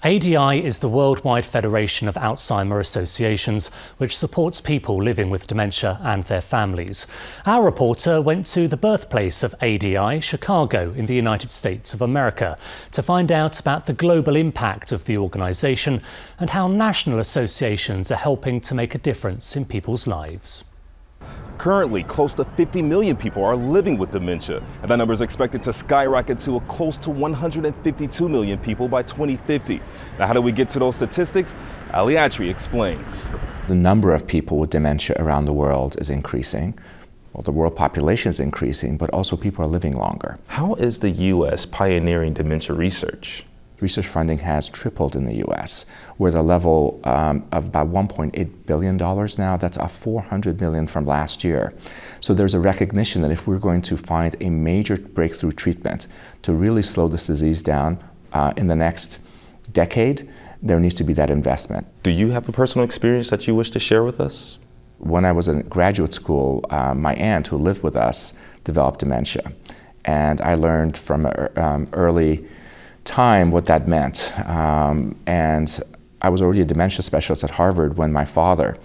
ADI is the worldwide federation of Alzheimer associations, which supports people living with dementia and their families. Our reporter went to the birthplace of ADI, Chicago, in the United States of America, to find out about the global impact of the organisation and how national associations are helping to make a difference in people's lives. Currently, close to 50 million people are living with dementia, and that number is expected to skyrocket to close to 152 million people by 2050. Now, how do we get to those statistics? Atri explains. The number of people with dementia around the world is increasing. Well, the world population is increasing, but also people are living longer. How is the U.S. pioneering dementia research? Research funding has tripled in the U.S. We're at a level of about $1.8 billion now. That's up $400 million from last year. So there's a recognition that if we're going to find a major breakthrough treatment to really slow this disease down in the next decade, there needs to be that investment. Do you have a personal experience that you wish to share with us? When I was in graduate school, my aunt who lived with us developed dementia. And I learned from early time what that meant. And I was already a dementia specialist at Harvard when my father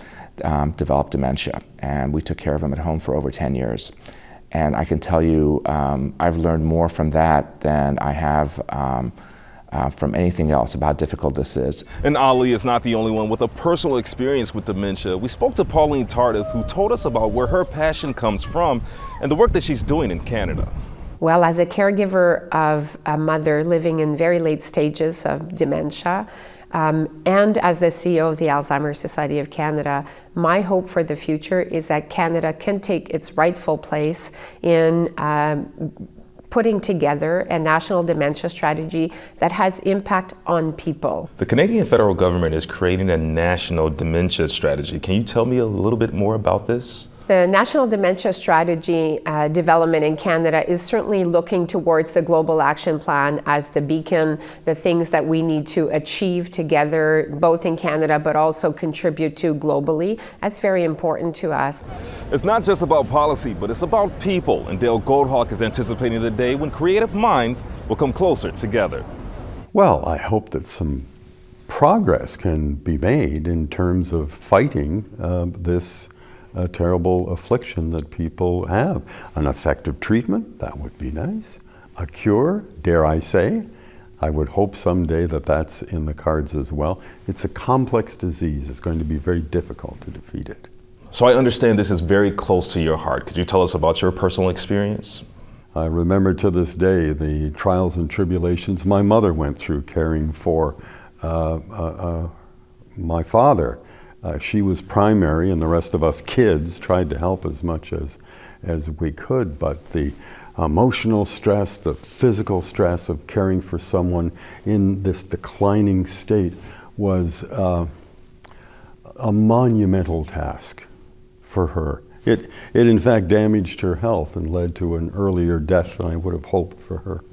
developed dementia, and we took care of him at home for over 10 years. And I can tell you, I've learned more from that than I have from anything else about how difficult this is. And Ali is not the only one with a personal experience with dementia. We spoke to Pauline Tardif, who told us about where her passion comes from and the work that she's doing in Canada. Well, as a caregiver of a mother living in very late stages of dementia, and as the CEO of the Alzheimer's Society of Canada, my hope for the future is that Canada can take its rightful place in putting together a national dementia strategy that has impact on people. The Canadian federal government is creating a national dementia strategy. Can you tell me a little bit more about this? The National Dementia Strategy development in Canada is certainly looking towards the Global Action Plan as the beacon, the things that we need to achieve together, both in Canada, but also contribute to globally. That's very important to us. It's not just about policy, but it's about people. And Dale Goldhawk is anticipating the day when creative minds will come closer together. Well, I hope that some progress can be made in terms of fighting this a terrible affliction that people have. An effective treatment, that would be nice. A cure, dare I say. I would hope someday that that's in the cards as well. It's a complex disease. It's going to be very difficult to defeat it. So I understand this is very close to your heart. Could you tell us about your personal experience? I remember to this day the trials and tribulations my mother went through caring for my father. She was primary, and the rest of us kids tried to help as much as we could, but the emotional stress, the physical stress of caring for someone in this declining state was a monumental task for her. It in fact damaged her health and led to an earlier death than I would have hoped for her.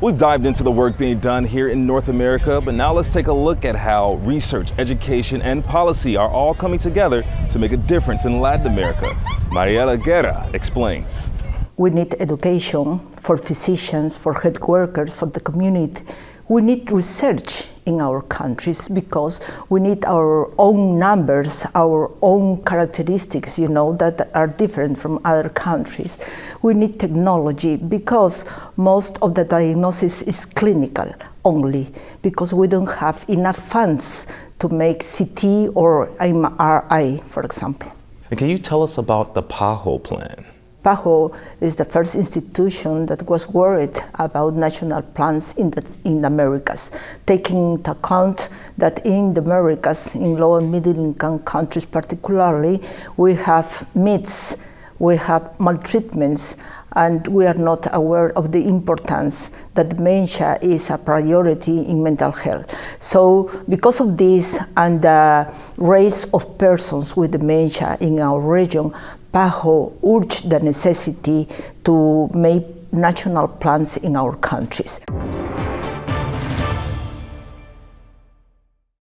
We've dived into the work being done here in North America, but now let's take a look at how research, education, and policy are all coming together to make a difference in Latin America. Mariella Guerra explains. We need education for physicians, for health workers, for the community. We need research in our countries because we need our own numbers, our own characteristics, that are different from other countries. We need technology because most of the diagnosis is clinical only, because we don't have enough funds to make CT or MRI, for example. And can you tell us about the PAHO plan? PAHO is the first institution that was worried about national plans in the Americas, taking into account that in the Americas, in low and middle income countries particularly, we have myths, we have maltreatments, and we are not aware of the importance that dementia is a priority in mental health. So because of this and the rise of persons with dementia in our region, PAHO urged the necessity to make national plans in our countries.